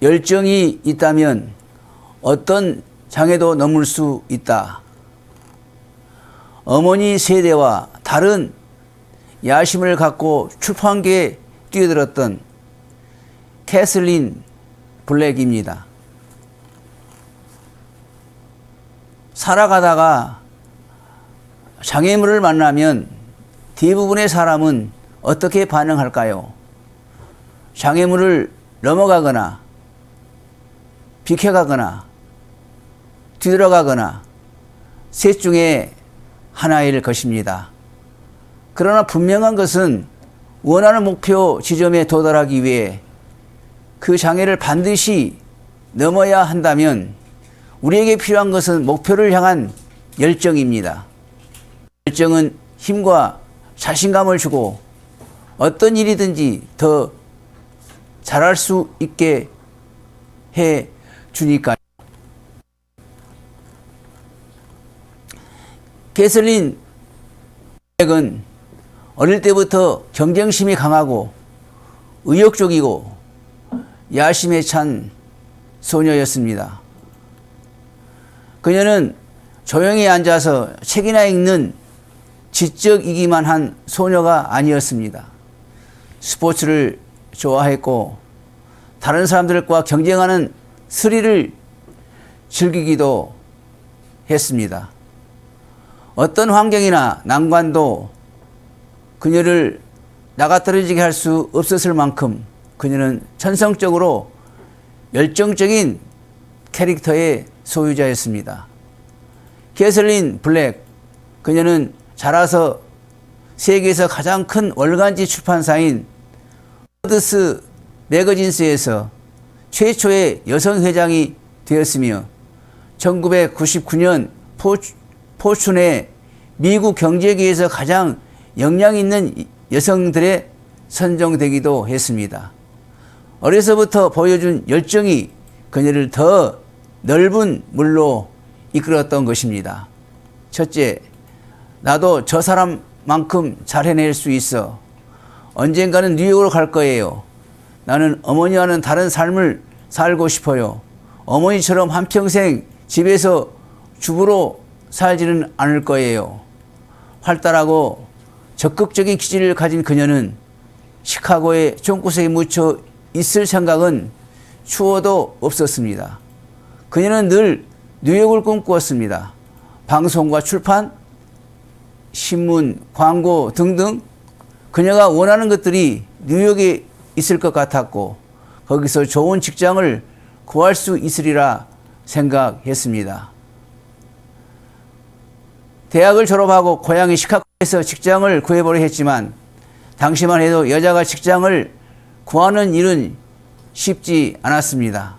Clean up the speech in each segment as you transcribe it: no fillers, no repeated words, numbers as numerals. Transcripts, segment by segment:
열정이 있다면 어떤 장애도 넘을 수 있다. 어머니 세대와 다른 야심을 갖고 출판계에 뛰어들었던 캐슬린 블랙입니다. 살아가다가 장애물을 만나면 대부분의 사람은 어떻게 반응할까요? 장애물을 넘어가거나 비켜가거나 뒤돌아가거나 셋 중에 하나일 것입니다. 그러나 분명한 것은 원하는 목표 지점에 도달하기 위해 그 장애를 반드시 넘어야 한다면 우리에게 필요한 것은 목표를 향한 열정입니다. 열정은 힘과 자신감을 주고 어떤 일이든지 더 잘할 수 있게 해 주니까요. 캐슬린 블랙은 어릴 때부터 경쟁심이 강하고 의욕적이고 야심에 찬 소녀였습니다. 그녀는 조용히 앉아서 책이나 읽는 지적이기만 한 소녀가 아니었습니다. 스포츠를 좋아했고 다른 사람들과 경쟁하는 스릴을 즐기기도 했습니다. 어떤 환경이나 난관도 그녀를 나가떨어지게 할 수 없었을 만큼 그녀는 천성적으로 열정적인 캐릭터의 소유자였습니다. 캐슬린 블랙, 그녀는 자라서 세계에서 가장 큰 월간지 출판사인 워드스 매거진스에서 최초의 여성 회장이 되었으며 1999년 포춘의 미국 경제계에서 가장 역량 있는 여성들에 선정되기도 했습니다. 어려서부터 보여준 열정이 그녀를 더 넓은 물로 이끌었던 것입니다. 첫째, 나도 저 사람만큼 잘 해낼 수 있어. 언젠가는 뉴욕으로 갈 거예요. 나는 어머니와는 다른 삶을 살고 싶어요. 어머니처럼 한평생 집에서 주부로 살지는 않을 거예요. 활달하고 적극적인 기질을 가진 그녀는 시카고의 종구석에 묻혀 있을 생각은 추워도 없었습니다. 그녀는 늘 뉴욕을 꿈꾸었습니다. 방송과 출판, 신문, 광고 등등 그녀가 원하는 것들이 뉴욕에 있을 것 같았고 거기서 좋은 직장을 구할 수 있으리라 생각했습니다. 대학을 졸업하고 고향이 시카고에서 직장을 구해보려 했지만 당시만 해도 여자가 직장을 구하는 일은 쉽지 않았습니다.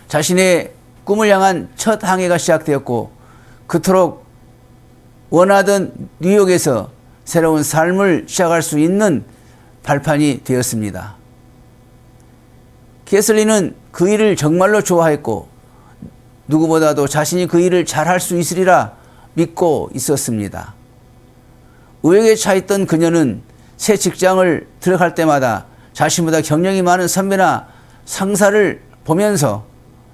자신의 꿈을 향한 첫 항해가 시작되었고 그토록 원하던 뉴욕에서 새로운 삶을 시작할 수 있는 발판이 되었습니다. 캐슬린은 그 일을 정말로 좋아했고 누구보다도 자신이 그 일을 잘할 수 있으리라 믿고 있었습니다. 의욕에 차있던 그녀는 새 직장을 들어갈 때마다 자신보다 경력이 많은 선배나 상사를 보면서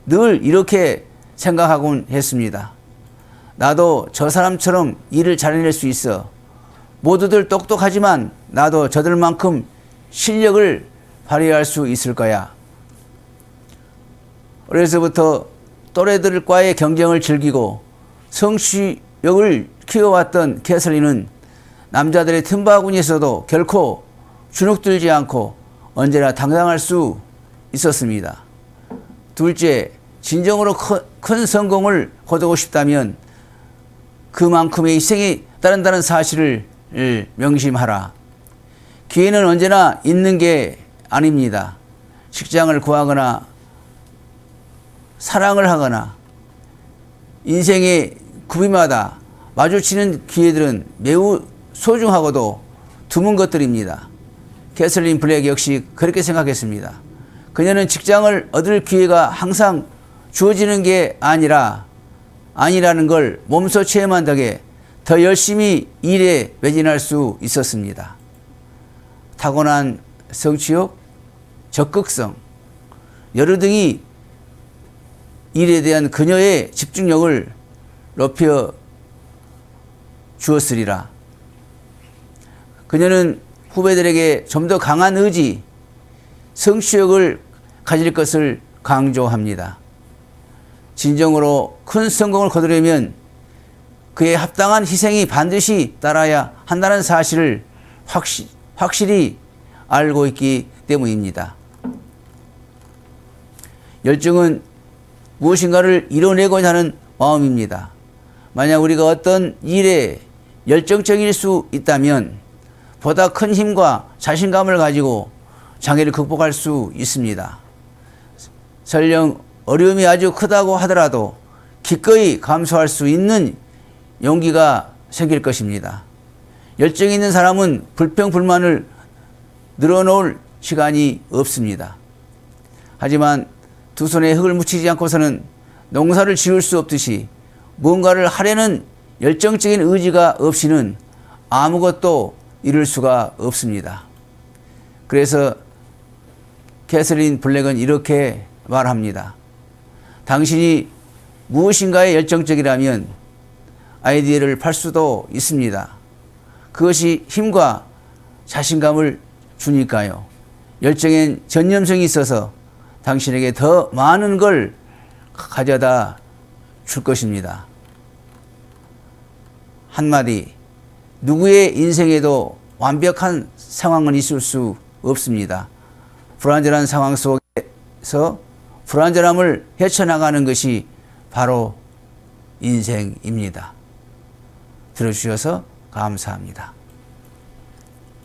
늘 이렇게 생각하곤 했습니다. 나도 저 사람처럼 일을 잘 해낼 수 있어. 모두들 똑똑하지만 나도 저들만큼 실력을 발휘할 수 있을 거야. 어려서부터 또래들과의 경쟁을 즐기고 성취욕을 키워왔던 캐슬린은 남자들의 틈바구니에서도 결코 주눅들지 않고 언제나 당당할 수 있었습니다. 둘째, 진정으로 큰 성공을 거두고 싶다면 그만큼의 희생이 따른다는 사실을 명심하라. 기회는 언제나 있는 게 아닙니다. 직장을 구하거나 사랑을 하거나 인생의 구비마다 마주치는 기회들은 매우 소중하고도 드문 것들입니다. 캐슬린 블랙 역시 그렇게 생각했습니다. 그녀는 직장을 얻을 기회가 항상 주어지는 게 아니라는 걸 몸소 체험한 덕에 더 열심히 일에 매진할 수 있었습니다. 타고난 성취욕, 적극성, 여러 등이 일에 대한 그녀의 집중력을 높여 주었으리라. 그녀는 후배들에게 좀 더 강한 의지, 성취욕을 가질 것을 강조합니다. 진정으로 큰 성공을 거두려면 그에 합당한 희생이 반드시 따라야 한다는 사실을 확실히 알고 있기 때문입니다. 열정은 무엇인가를 이뤄내고자 하는 마음입니다. 만약 우리가 어떤 일에 열정적일 수 있다면 보다 큰 힘과 자신감을 가지고 장애를 극복할 수 있습니다. 설령 어려움이 아주 크다고 하더라도 기꺼이 감수할 수 있는 용기가 생길 것입니다. 열정이 있는 사람은 불평불만을 늘어놓을 시간이 없습니다. 하지만 두 손에 흙을 묻히지 않고서는 농사를 지을 수 없듯이 무언가를 하려는 열정적인 의지가 없이는 아무것도 이룰 수가 없습니다. 그래서 캐서린 블랙은 이렇게 말합니다. 당신이 무엇인가에 열정적이라면 아이디어를 팔 수도 있습니다. 그것이 힘과 자신감을 주니까요. 열정엔 전념성이 있어서 당신에게 더 많은 걸 가져다 줄 것입니다. 한마디, 누구의 인생에도 완벽한 상황은 있을 수 없습니다. 불완전한 상황 속에서 불완전함을 헤쳐나가는 것이 바로 인생입니다. 들어주셔서 감사합니다.